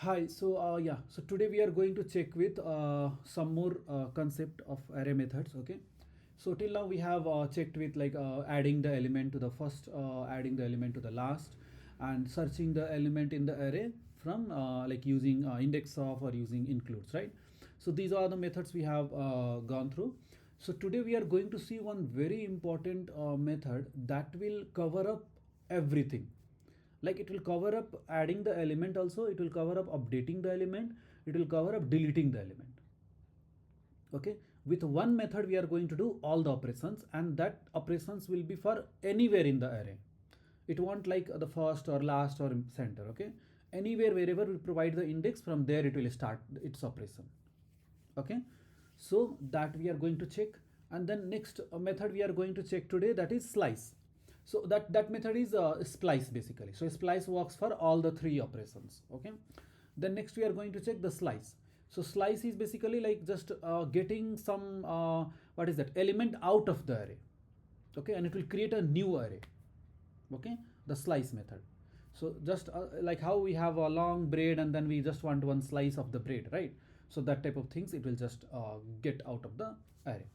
Hi, so today we are going to check with some more concept of array methods. Okay, so till now we have checked with like adding the element to the first, adding the element to the last, and searching the element in the array from like using index of or using includes, right? So these are the methods we have gone through. So today we are going to see one very important method that will cover up everything. Like it will cover up adding the element, also it will cover up updating the element, it will cover up deleting the element. Okay, with one method we are going to do all the operations, and that operations will be for anywhere in the array. It won't like the first or last or center. Okay, anywhere wherever we provide the index, from there it will start its operation. Okay, so that we are going to check. And then next method we are going to check today, that is slice. So that method is splice basically. So splice works for all the three operations. Okay, then next we are going to check the slice. So slice is basically like just getting some what is that element out of the array. Okay, and it will create a new array. Okay, the slice method. So just like how we have a long bread and then we just want one slice of the bread, right? So that type of things it will just get out of the array.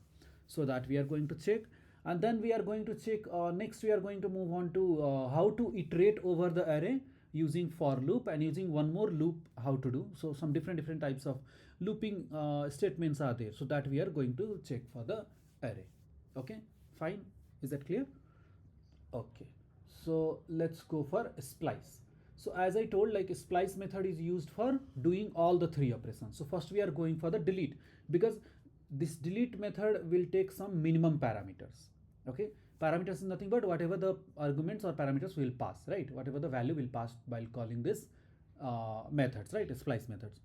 So that we are going to check. And then we are going to check next we are going to move on to how to iterate over the array using for loop, and using one more loop how to do. So some different types of looping statements are there, so that we are going to check for the array. Okay, fine, is that clear? Okay, so let's go for splice. So as I told, like splice method is used for doing all the three operations. So first we are going for the delete, because this delete method will take some minimum parameters. Okay, parameters is nothing but whatever the arguments or parameters will pass, right? Whatever the value will pass while calling this methods, right? Splice methods.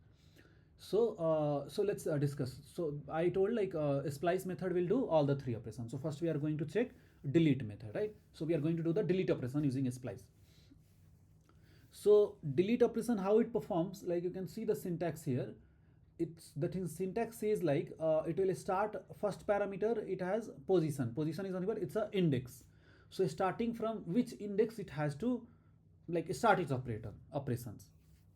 So let's discuss. So I told like splice method will do all the three operations. So first we are going to check delete method, right? So we are going to do the delete operation using splice. So delete operation, how it performs, like you can see the syntax here. It's that in syntax says like it will start first parameter, it has position is nothing but it's a index. So starting from which index it has to like start its operations.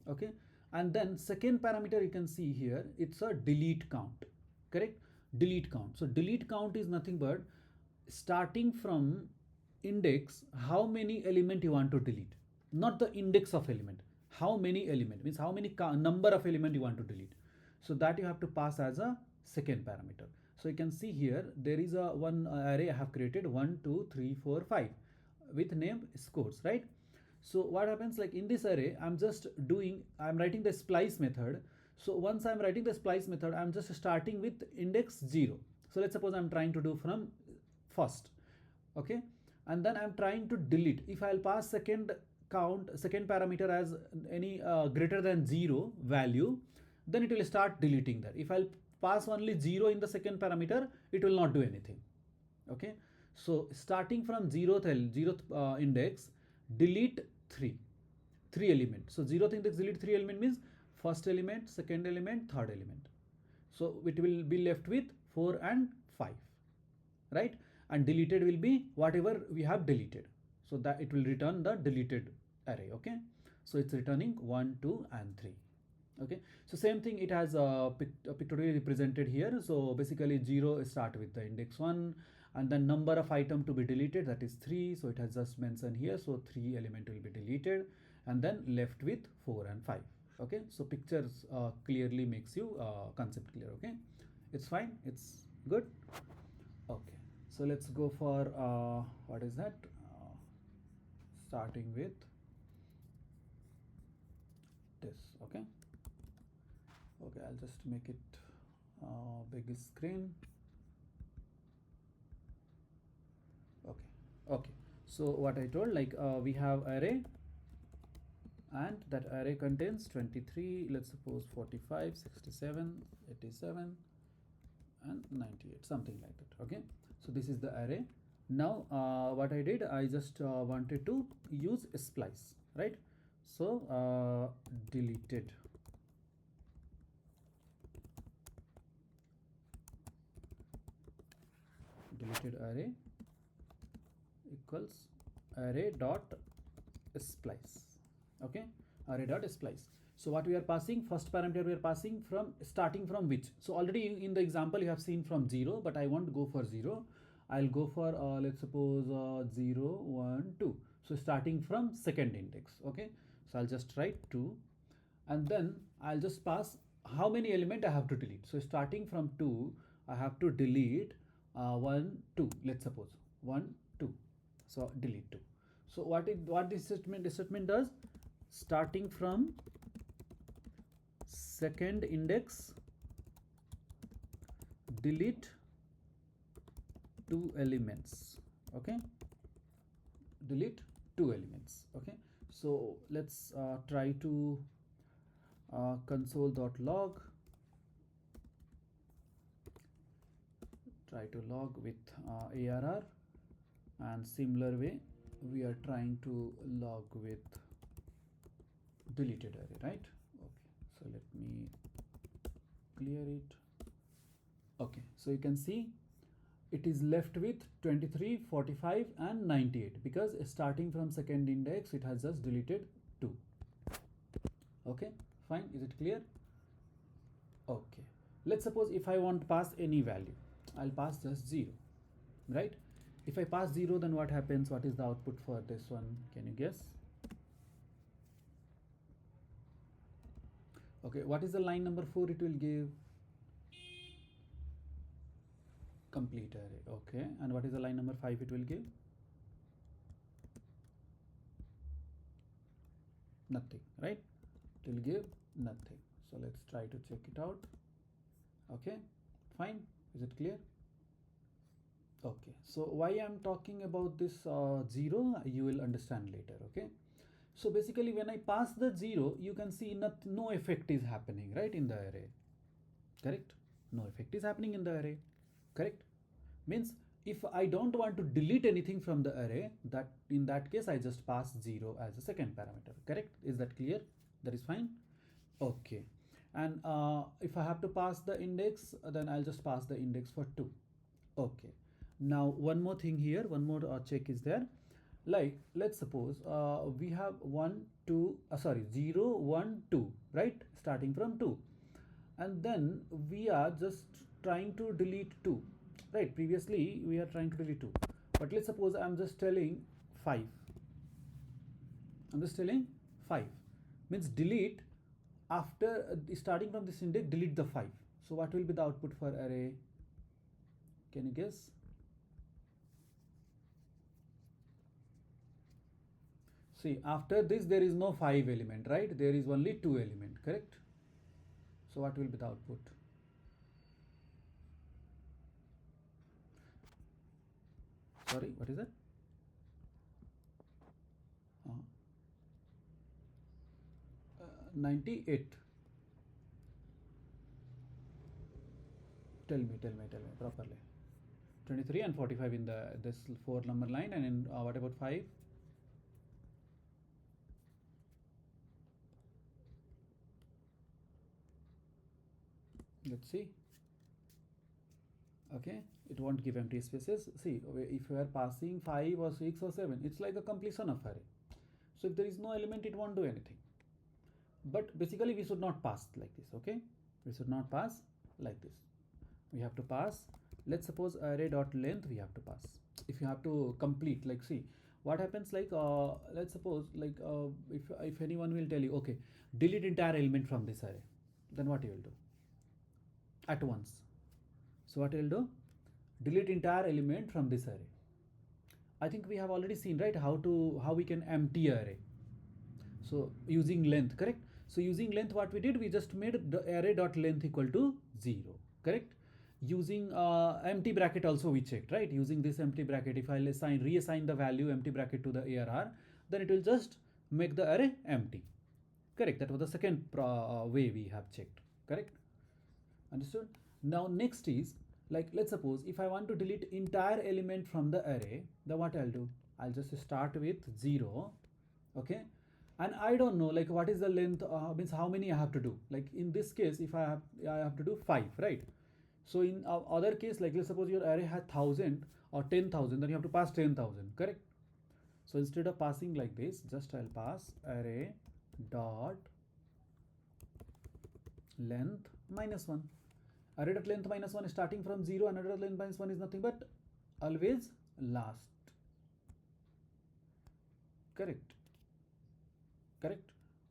Okay, and then second parameter you can see here, it's a delete count. Correct, delete count. So delete count is nothing but starting from index, how many element you want to delete, not the index of element, how many element means how many number of element you want to delete. So that you have to pass as a second parameter. So you can see here there is a one array I have created 1 2 3 4 5 with name scores, right? So what happens, like in this array I'm writing the splice method. So once I'm writing the splice method, I'm just starting with index 0. So let's suppose I'm trying to do from first. Okay, and then I'm trying to delete. If I'll pass second parameter as any greater than 0 value, then it will start deleting that. If I'll pass only 0 in the second parameter, it will not do anything. Okay, so starting from 0th index, delete 3 elements. So 0th index delete 3 element means first element, second element, third element. So it will be left with 4 and 5, right? And deleted will be whatever we have deleted. So that it will return the deleted array. Okay, so it's returning 1 2 and 3. Okay, so same thing, it has pictorially represented here. So basically 0 start with the index 1, and then number of item to be deleted, that is 3. So it has just mentioned here, so 3 element will be deleted, and then left with 4 and 5. Okay, so pictures clearly makes you concept clear. Okay, it's fine, it's good. Okay, so let's go for what is that, starting with this. Okay, I'll just make it big screen. Okay, so what I told, like we have array, and that array contains 23, let's suppose 45 67 87 and 98, something like that. Okay, so this is the array. Now what I did, I just wanted to use a splice, right? So deleted array equals array dot splice. Okay, array dot splice. So what we are passing, first parameter we are passing from, starting from which? So already in the example you have seen from 0, but I won't go for 0. I'll go for let's suppose 0, 1, 2. So starting from second index. Okay, so I'll just write 2, and then I'll just pass how many element I have to delete. So starting from 2, I have to delete 1, 2. Let's suppose 1, 2. So delete 2. So what this statement does? Starting from second index, delete 2 elements. Okay, delete 2 elements. Okay, so let's try to console.log, try to log with ARR, and similar way we are trying to log with deleted array, right? Okay, so let me clear it. Okay, so you can see it is left with 23, 45 and 98 because starting from second index it has just deleted 2. Okay, fine, is it clear? Okay, let's suppose if I want to pass any value, I'll pass just 0, right? If I pass 0, then what happens? What is the output for this one? Can you guess? Okay, what is the line number 4 it will give? Complete array. Okay, and what is the line number 5 it will give? Nothing, right? It will give nothing. So let's try to check it out. Okay, fine, is it clear? Okay, so why I'm talking about this 0, you will understand later. Okay, so basically when I pass the 0, you can see no effect is happening, right, in the array. Correct? No effect is happening in the array. Correct? Means if I don't want to delete anything from the array, that in that case I just pass 0 as a second parameter. Correct? Is that clear? That is fine. Okay, and if I have to pass the index, then I'll just pass the index for 2. Okay, now one more thing here, one more check is there. Like let's suppose we have 1, 2, 0, 1, 2, right, starting from 2, and then we are just trying to delete 2, right? Previously we are trying to delete 2, but let's suppose I'm just telling 5. I'm just telling 5 means delete after starting from this index, delete the 5. So what will be the output for array? Can you guess? See, after this there is no 5 element, right? There is only 2 element, correct? So what will be the output? Sorry, what is that? 98. Tell me properly. 23 and 45 in this 4 number line, and in what about 5? Let's see. Okay, it won't give empty spaces. See, if you are passing 5 or 6 or 7, it's like a completion of array. So if there is no element, it won't do anything. But basically we should not pass like this. Okay, we should not pass like this. We have to pass, let's suppose array dot length we have to pass. If you have to complete, like, see what happens, like let's suppose, like if anyone will tell you, okay, delete entire element from this array, then what you will do at once? So what you will do? Delete entire element from this array. I think we have already seen, right, how we can empty array. So using length, correct? So using length, what we did, we just made the array dot length equal to 0, correct? Using empty bracket also we checked, right? Using this empty bracket, if I reassign the value empty bracket to the ARR, then it will just make the array empty. Correct? That was the second way we have checked. Correct? Understood? Now next is, like, let's suppose if I want to delete entire element from the array, then what I'll do? I'll just start with 0. Okay, and I don't know, like, what is the length, means how many I have to do. Like in this case, if I have to do 5, right? So in other case, like let's suppose your array has 1000 or 10,000, then you have to pass 10,000, correct? So instead of passing like this, just I'll pass array dot length minus 1. Array dot length minus 1 is starting from 0, and array dot length minus 1 is nothing but always last. Correct.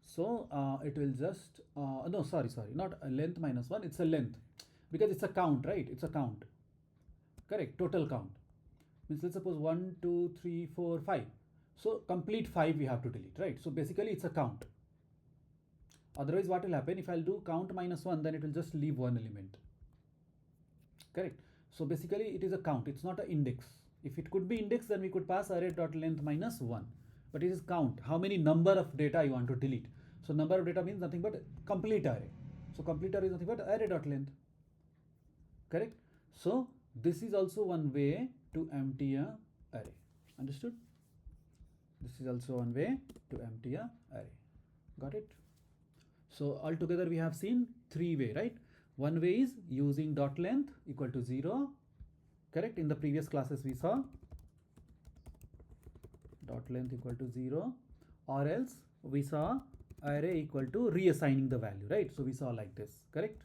So it will just no, sorry, not a length minus 1, it's a length, because it's a count, right? It's a count. Correct. Total count means, let's suppose 1 2 3 4 5, so complete 5 we have to delete, right? So basically it's a count. Otherwise what will happen, if I'll do count minus 1, then it will just leave one element. Correct. So basically it is a count, it's not an index. If it could be index, then we could pass array dot length minus 1, but it is count, how many number of data you want to delete. So number of data means nothing but complete array. So complete array is nothing but array dot length. Correct. So this is also one way to empty a array. Understood? This is also one way to empty a array. Got it? So altogether we have seen 3 ways, right? One way is using dot length equal to 0. Correct. In the previous classes we saw dot length equal to 0, or else we saw array equal to reassigning the value, right? So we saw like this. Correct.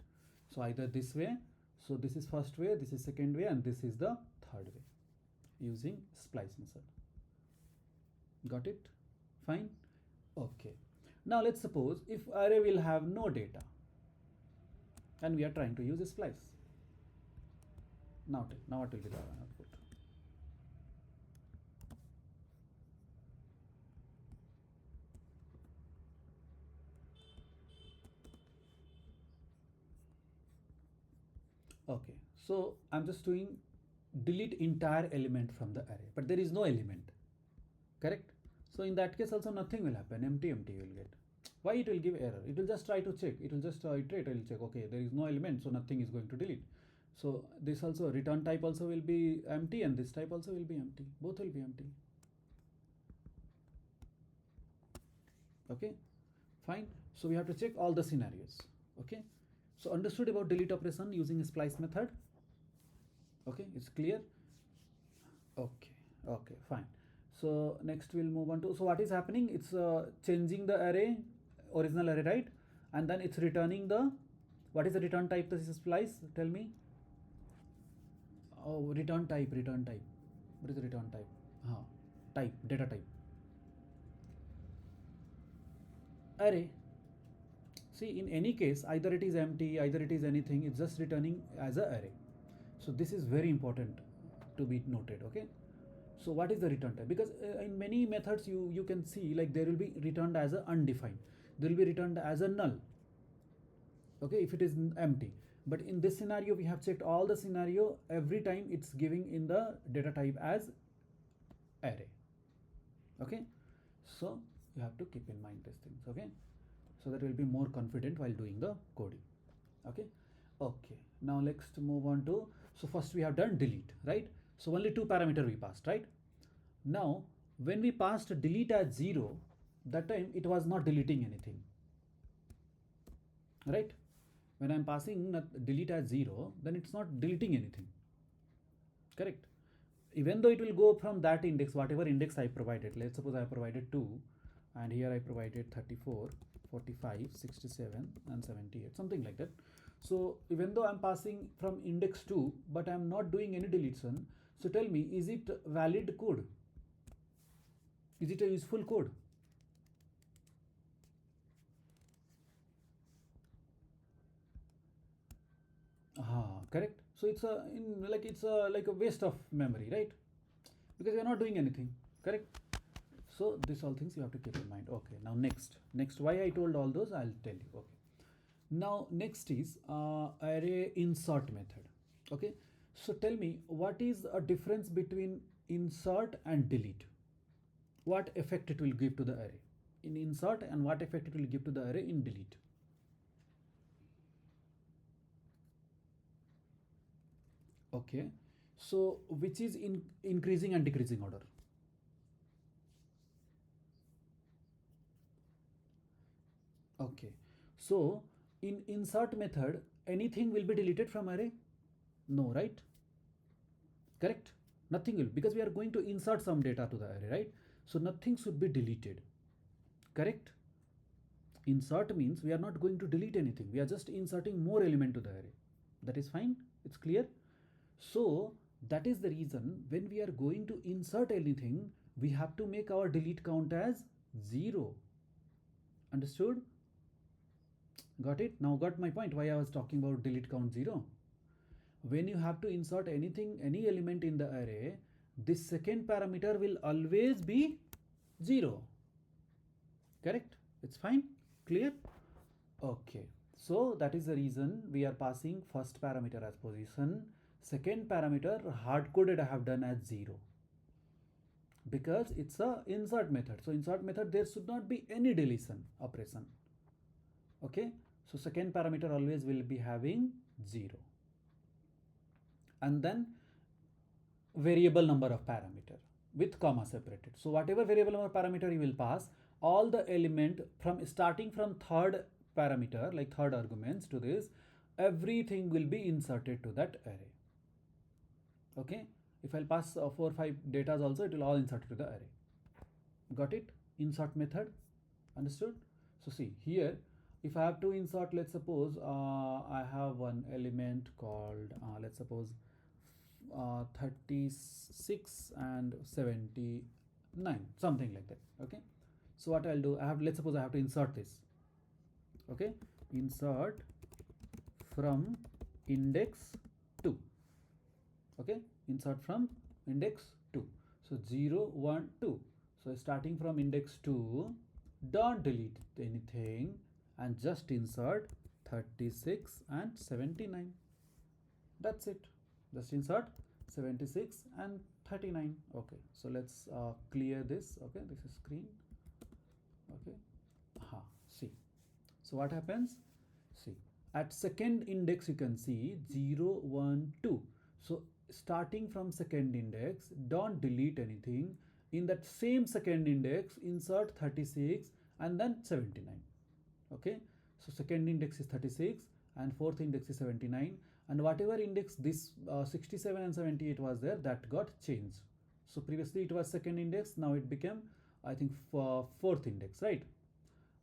So either this way, so this is first way, this is second way, and this is the third way using splice method. Got it? Fine. Okay. Now let's suppose if array will have no data and we are trying to use a splice. Now what will be the output? Okay, so I'm just doing delete entire element from the array, but there is no element. Correct. So in that case also nothing will happen, empty you will get. Why it will give error? It will just try to check, it will just iterate, it will check, okay, there is no element, so nothing is going to delete. So this also, return type also will be empty, and this type also will be empty, both will be empty. Okay, fine. So we have to check all the scenarios. Okay, so understood about delete operation using a splice method? Okay, it's clear? Okay, fine. So next we'll move on to, so what is happening, it's changing the array, original array, right? And then it's returning the, what is the return type this is splice? Tell me. Oh, return type. What is the return type? Type, data type. Array. See, in any case, either it is empty, either it is anything, it's just returning as an array. So this is very important to be noted. Okay. So what is the return type? Because in many methods you can see, like, there will be returned as a undefined, there will be returned as a null. Okay, if it is empty. But in this scenario we have checked all the scenario, every time it's giving in the data type as array. Okay, so you have to keep in mind these things. Okay, so that will be more confident while doing the coding. Okay, now let's move on to, so first we have done delete, right? So only 2 parameter we passed, right? Now when we passed delete as 0, that time it was not deleting anything, right? When I'm passing delete as 0, then it's not deleting anything. Correct. Even though it will go from that index, whatever index I provided, let's suppose I provided 2, and here I provided 34, 45, 67 and 78, something like that. So even though I'm passing from index 2, but I'm not doing any deletion, so tell me, is it valid code? Is it a useful code? Correct. So it's like a waste of memory, right? Because you're not doing anything. Correct. So these all things you have to keep in mind. Okay, now next why I told all those, I'll tell you. Okay, now next is array insert method. Okay, so tell me, what is a difference between insert and delete? What effect it will give to the array in insert, and what effect it will give to the array in delete? Okay, so which is in increasing and decreasing order? Okay, so in insert method, anything will be deleted from array? No, right? Correct. Nothing will, because we are going to insert some data to the array, right? So nothing should be deleted. Correct. insert means we are not going to delete anything. We are just inserting more element to the array. That is fine. It's clear. So that is the reason when we are going to insert anything, we have to make our delete count as 0. Understood? Got it? Now got my point why I was talking about delete count 0. When you have to insert anything, any element in the array, this second parameter will always be 0. Correct? It's fine. Clear? Okay. So that is the reason we are passing first parameter as position. Second parameter hard coded I have done as 0. Because it's a insert method. So insert method there should not be any deletion operation. Okay. So second parameter always will be having 0. And then variable number of parameter with comma separated. So whatever variable number parameter you will pass, all the element from starting from third parameter, like third arguments to this, everything will be inserted to that array. Okay. If I'll pass 4 or 5 datas also, it will all insert to the array. Got it? Insert method. Understood? So see here, if I have to insert, let's suppose I have one element called let's suppose 36 and 79, something like that. Okay. So what I'll do, let's suppose I have to insert this. Okay. Insert from index 2. Okay. Insert from index 2. So 0, 1, 2. So starting from index 2, don't delete anything and just insert 36 and 79. That's it. Just insert 76 and 39. Okay. So let's clear this. Okay. This is screen. Okay. See. So what happens? See. At second index you can see 0, 1, 2. So starting from second index, don't delete anything. In that same second index, insert 36 and then 79. Okay. So second index is 36 and fourth index is 79, and whatever index this 67 and 78 was there, that got changed. So previously it was second index, now it became, I think, fourth index, right?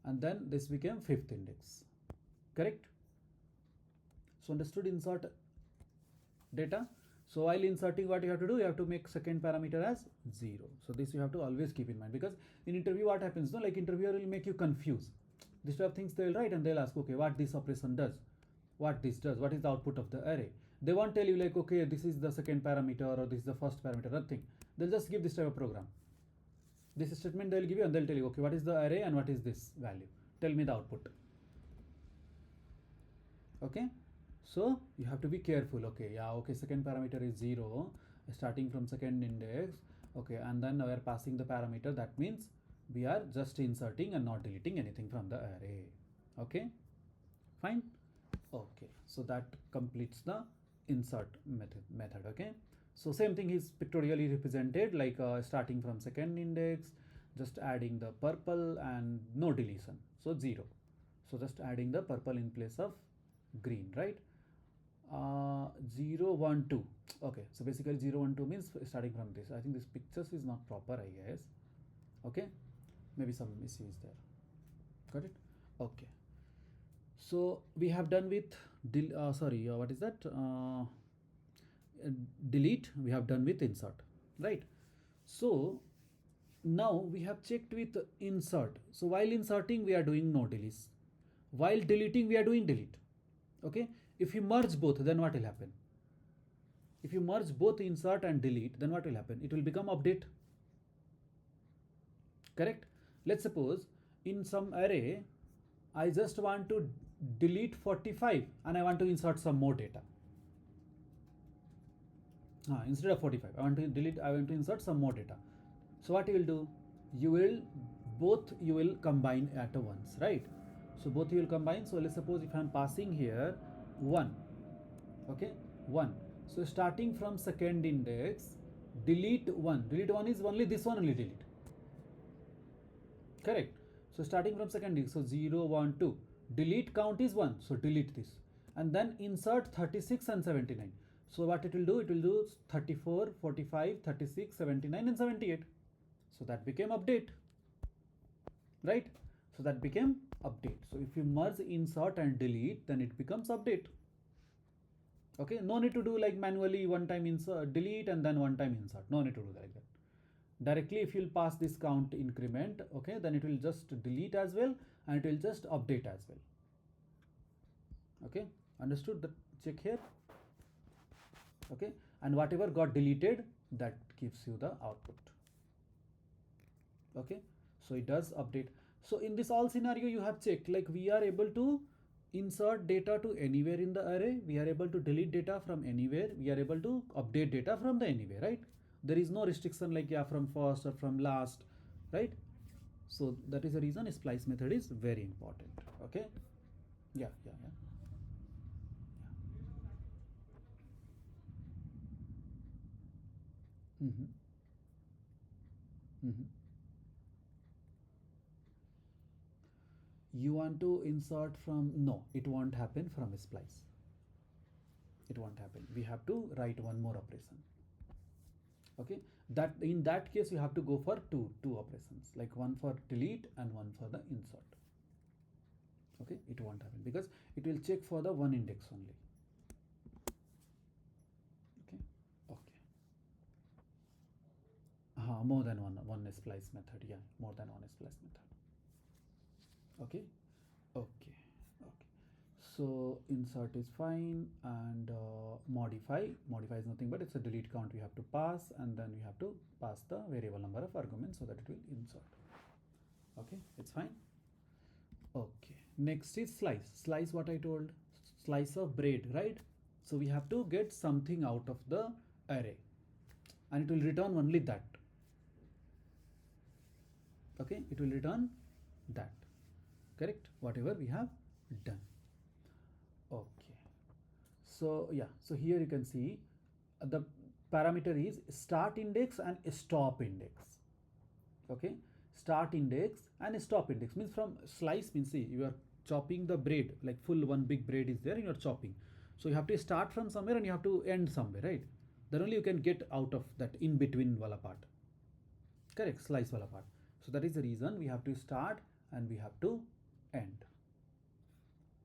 And then this became fifth index. Correct? So understood insert data. So while inserting, what you have to do, you have to make second parameter as 0. So this you have to always keep in mind, because in interview what happens, no, like interviewer will make you confused. This type of things they will write and they'll ask, okay, what this operation does, what this does, what is the output of the array. They won't tell you like, okay, this is the second parameter or this is the first parameter, nothing. They'll just give this type of program. This statement they'll give you and they'll tell you, okay, what is the array and what is this value? Tell me the output. Okay. So you have to be careful. Okay, yeah, okay, second parameter is 0 starting from second index. Okay, and then we are passing the parameter. That means we are just inserting and not deleting anything from the array. Okay, fine. Okay, so that completes the insert method. Okay, so same thing is pictorially represented, like starting from second index, just adding the purple and no deletion, so 0. So just adding the purple in place of green, right? 0, 1, 2. Okay, so basically 0, 1, 2 means starting from this. I think this pictures is not proper, I guess. Okay, maybe some issue is there. Got it? Okay, so we have done with what is that, delete. We have done with insert, right? So now we have checked with insert. So while inserting we are doing no deletes, while deleting we are doing delete. Okay, if you merge both, then what will happen? If you merge both insert and delete, then what will happen? It will become update. Correct? Let's suppose in some array I just want to delete 45 and I want to insert some more data. Instead of 45, I want to insert some more data. So what you will do? You will combine at once, right? So both you will combine. So let's suppose if I am passing here 1, okay, 1. So starting from second index, delete 1. Delete 1 is only this one, only delete. Correct? So starting from second index, so 0, 1, 2. Delete count is 1, so delete this. And then insert 36 and 79. So what it will do? It will do 34, 45, 36, 79 and 78. So that became update, right? So that became update. So if you merge insert and delete, then it becomes update. Okay, no need to do like manually one time insert delete and then one time insert, no need to do like that. Directly if you'll pass this count increment, okay, then it will just delete as well and it will just update as well. Okay, understood? The check here. Okay, and whatever got deleted, that gives you the output. Okay, so it does update. So in this all scenario you have checked, like we are able to insert data to anywhere in the array, we are able to delete data from anywhere, we are able to update data from the anywhere, right? There is no restriction like yeah from first or from last, right? So that is the reason splice method is very important. Okay, yeah. Mm-hmm. Mm-hmm. You want to insert from, no, it won't happen from splice. It won't happen. We have to write one more operation. Okay, that in that case you have to go for two operations, like one for delete and one for the insert. Okay, it won't happen because it will check for the one index only. Okay. More than one splice method. Yeah, more than one splice method. Okay. So insert is fine, and modify is nothing but it's a delete count we have to pass, and then we have to pass the variable number of arguments so that it will insert. Okay, it's fine. Okay, next is slice. What I told, slice of bread, right? So we have to get something out of the array and it will return only that. Okay, it will return that, correct, whatever we have done. Okay, so yeah, so here you can see the parameter is start index and stop index. Okay, start index and stop index means from slice means, see, you are chopping the bread, like full one big bread is there and you are chopping, so you have to start from somewhere and you have to end somewhere, right? Then only you can get out of that in between wala part, correct, slice wala part. So that is the reason we have to start and we have to end.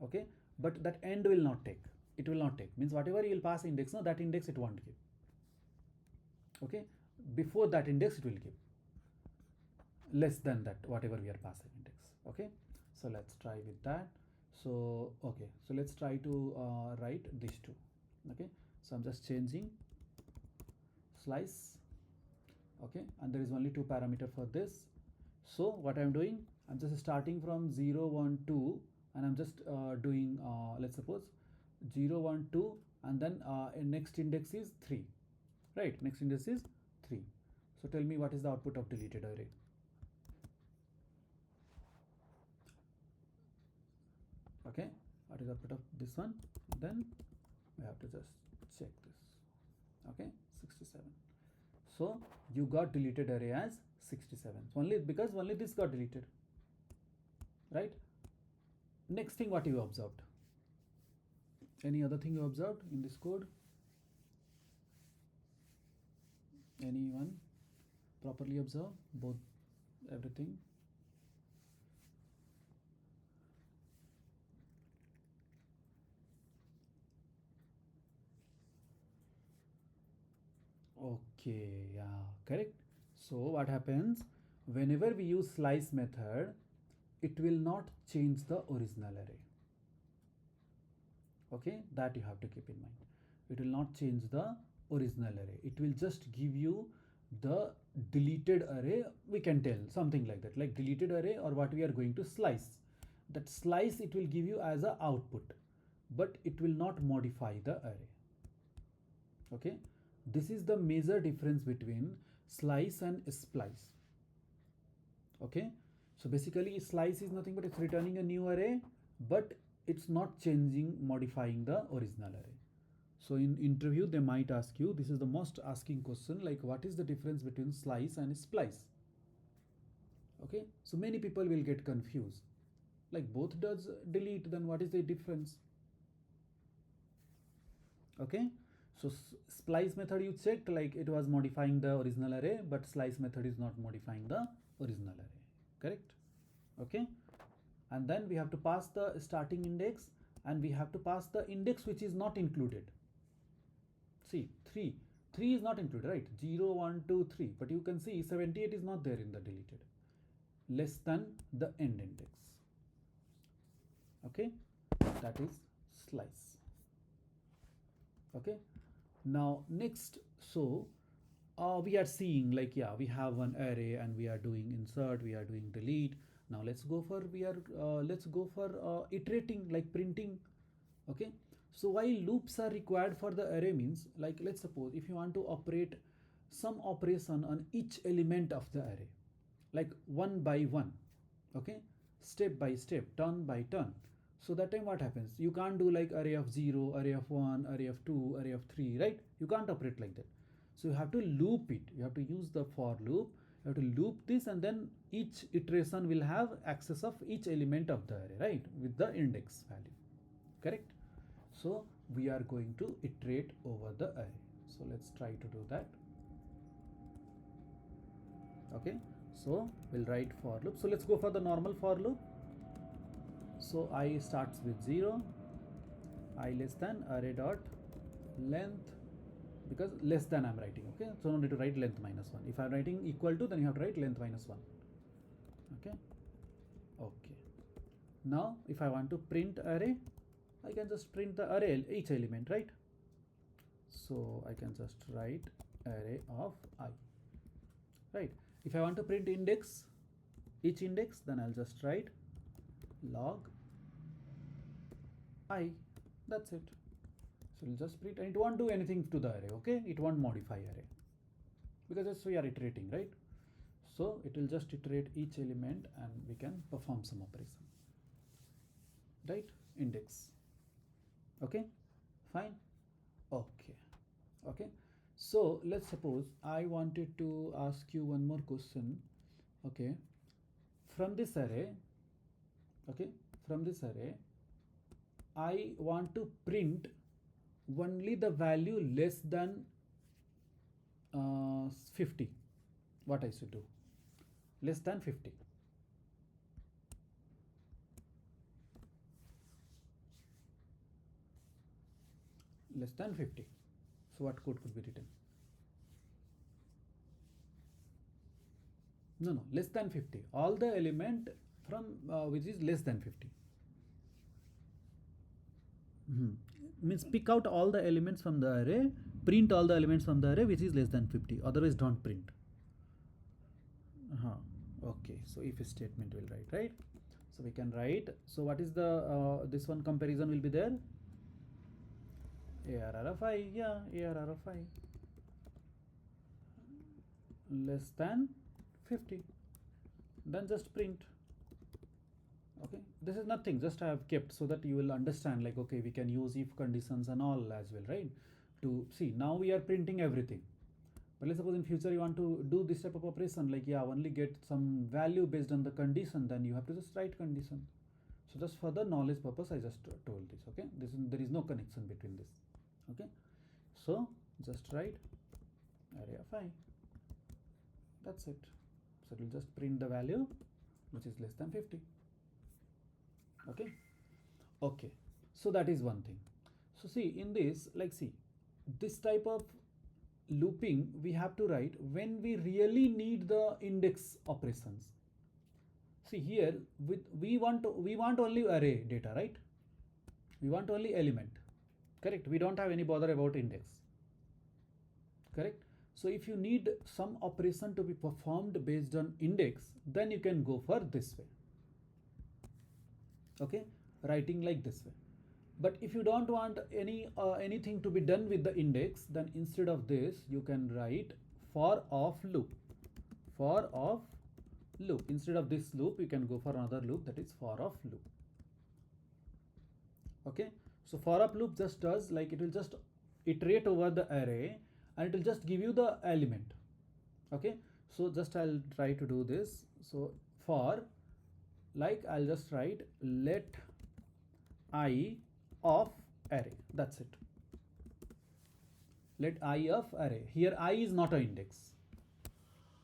Okay, but that end will not take, it will not take, means whatever you will pass index, no, that index it won't give. Okay, before that index it will give, less than that whatever we are passing index. Okay, so let's try with that. So okay, so let's try to write these two. Okay, so I'm just changing slice. Okay, and there is only two parameter for this. So what I'm doing, I'm just starting from 0 1 2 and I'm just doing let's suppose 0 1 2 and then next index is 3, right? Next index is 3. So tell me what is the output of deleted array. Okay, what is the output of this one? Then we have to just check this. Okay, 67. So you got deleted array as 67 only because only this got deleted, right? Next thing, what you observed? Any other thing you observed in this code? Anyone properly observe both everything? Okay, yeah, correct. So what happens whenever we use slice method, it will not change the original array. Okay, that you have to keep in mind. It will not change the original array. It will just give you the deleted array. We can tell something like that, like deleted array or what we are going to slice. That slice it will give you as a output, but it will not modify the array. Okay, this is the major difference between slice and splice. Okay, so basically slice is nothing but it's returning a new array, but it's not changing, modifying the original array. So in interview they might ask you, this is the most asking question, like what is the difference between slice and splice? Okay, so many people will get confused, like both does delete, then what is the difference? Okay, so splice method you checked, like it was modifying the original array, but slice method is not modifying the original array, correct? Okay, and then we have to pass the starting index, and we have to pass the index which is not included. See, 3 is not included, right? 0 1 2 3, but you can see 78 is not there in the deleted, less than the end index. Okay, that is slice. Okay, now next, so we are seeing like, yeah, we have one array and we are doing insert, we are doing delete. Now let's go for iterating, like printing. Okay, so while loops are required for the array means, like let's suppose if you want to operate some operation on each element of the array, like one by one, okay, step by step, turn by turn. So that time what happens? You can't do like array of 0, array of 1, array of 2, array of 3, right? You can't operate like that. So you have to loop it. You have to use the for loop. You have to loop this, and then each iteration will have access of each element of the array, right? With the index value, correct? So we are going to iterate over the array. So let's try to do that. Okay, so we'll write for loop. So let's go for the normal for loop. So I starts with 0, I less than array dot length, because less than I'm writing. Okay, so no need to write length minus 1. If I'm writing equal to, then you have to write length minus 1. Okay, okay. Now if I want to print array, I can just print the array, each element, right? So I can just write array of I, right? If I want to print index, each index, then I'll just write log I. That's it. So we'll just print, and it won't do anything to the array. Okay, it won't modify array, because that's we are iterating, right? So it will just iterate each element and we can perform some operation, right? Index. Okay, fine. Okay, okay. So let's suppose I wanted to ask you one more question. Okay, from this array, okay, from this array, I want to print only the value less than 50. What I should do? Less than 50. Less than 50. So what code could be written? No, less than 50. All the element from which is less than 50. Means pick out all the elements from the array, print all the elements from the array which is less than 50. Otherwise, don't print. Okay, so if statement will write, right? So we can write. So what is the this one comparison will be there? ARR of I, yeah, ARR of I less than 50. Then just print. Okay, this is nothing, just I have kept so that you will understand, like, okay, we can use if conditions and all as well, right? To see, now we are printing everything. But let's suppose in future you want to do this type of operation, like, yeah, only get some value based on the condition, then you have to just write condition. So just for the knowledge purpose, I just told this. Okay, there is no connection between this. Okay, so just write array of I. That's it. So it will just print the value which is less than 50. Okay, okay. So that is one thing. So see, in this, like, see, this type of looping we have to write when we really need the index operations. See here, we want only array data, right? We want only element, correct? We don't have any bother about index, correct? So if you need some operation to be performed based on index, then you can go for this way. Okay, writing like this way. But if you don't want anything to be done with the index, then instead of this you can write for of loop. For of loop. Instead of this loop, you can go for another loop, that is for of loop. Okay, so for of loop just does, like, it will just iterate over the array and it will just give you the element. Okay, so just I'll try to do this. So for, like, I'll just write let I of array. That's it. Let I of array. Here I is not an index.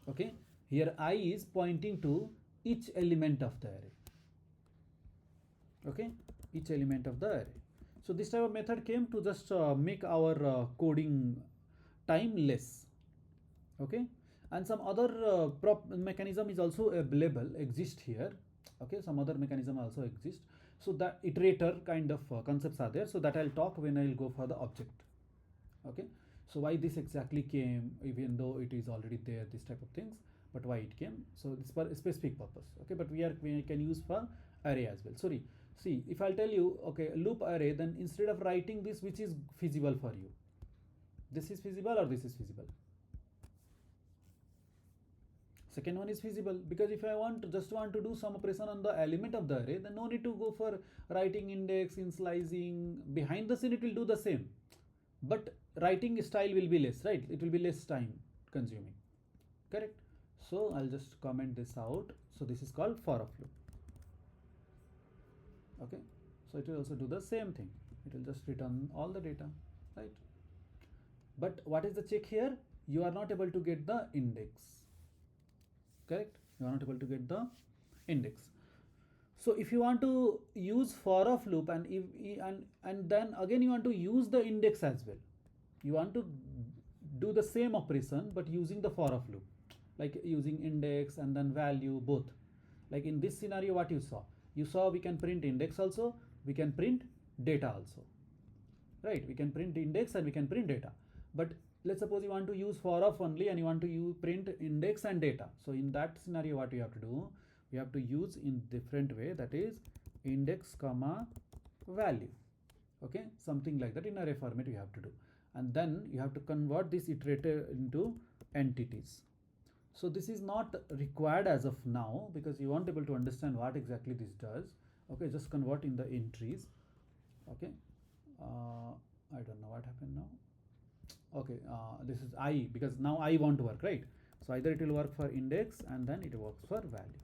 Okay, here I is pointing to each element of the array. okay, each element of the array. So this type of method came to just make our coding time less, okay. And some other mechanism is also available, exist here, okay. Some other mechanism also exist. So that iterator kind of concepts are there, so that I'll talk when I'll go for the object, okay. So why this exactly came, even though it is already there, this type of things, but why it came, so it's for a specific purpose, okay. But we can use for array as well. Sorry, see, if I'll tell you, okay, loop array, then instead of writing this, which is feasible for you, this is feasible or this is feasible? Second one is feasible, because if I just want to do some operation on the element of the array, then no need to go for writing index, in slicing. Behind the scene it will do the same, but writing style will be less, right? It will be less time consuming, correct? So I'll just comment this out. So this is called for of loop, okay. So it will also do the same thing, it will just return all the data, right? But what is the check here? You are not able to get the index, correct? You are not able to get the index. So if you want to use for of loop, and then again you want to use the index as well, you want to do the same operation but using the for of loop, like using index and then value both. Like in this scenario, what you saw we can print index also, we can print data also, right? We can print index and we can print data. But let's suppose you want to use for of only and you want to print index and data. So in that scenario, what you have to do, we have to use in different way, that is index comma value, okay, something like that. In array format you have to do, and then you have to convert this iterator into entities. So this is not required as of now, because you won't able to understand what exactly this does, okay. Just convert in the entries, okay. I don't know what happened now, okay. This is I, because now I want to work, right? So either it will work for index and then it works for value.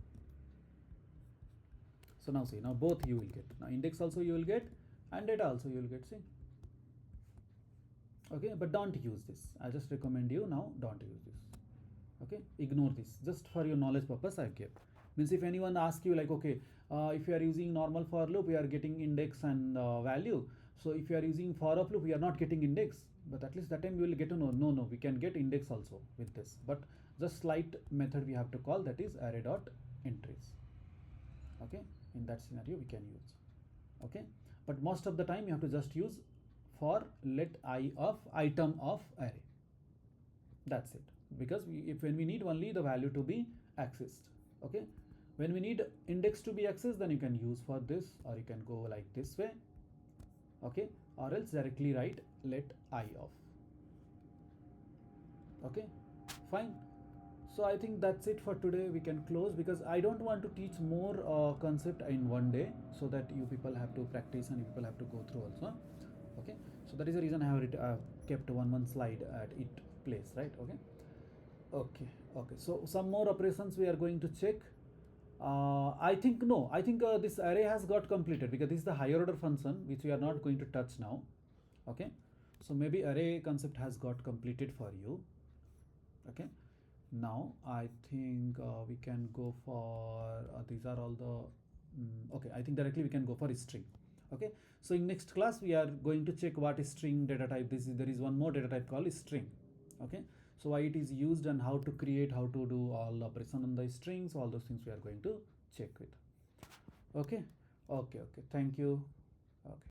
So now see, now both you will get, now index also you will get and data also you will get, see, okay. But don't use this, I just recommend you now, don't use this, okay. Ignore this, just for your knowledge purpose I give. Means if anyone asks you like, okay, if you are using normal for loop, we are getting index and value. So if you are using for of loop, we are not getting index, but at least that time you will get to know, no, we can get index also with this. But just slight method we have to call, that is array dot entries, okay. In that scenario we can use, okay. But most of the time you have to just use for let I of item of array, that's it. Because when we need only the value to be accessed, okay. When we need index to be accessed, then you can use for this, or you can go like this way, okay, or else directly write let I of, okay, fine. So I think that's it for today, we can close, because I don't want to teach more concept in one day, so that you people have to practice and you people have to go through also, okay. So that is the reason I have kept one slide at each place, right? Okay. So some more operations we are going to check. I think this array has got completed, because this is the higher order function which we are not going to touch now, okay. So maybe array concept has got completed for you, okay. Now I think we can go for these are all the okay. I think directly we can go for string, okay. So in next class we are going to check what is string data type. There is one more data type called string, okay. So why it is used and how to create, how to do all operation on the strings, all those things we are going to check with, okay. Thank you, okay.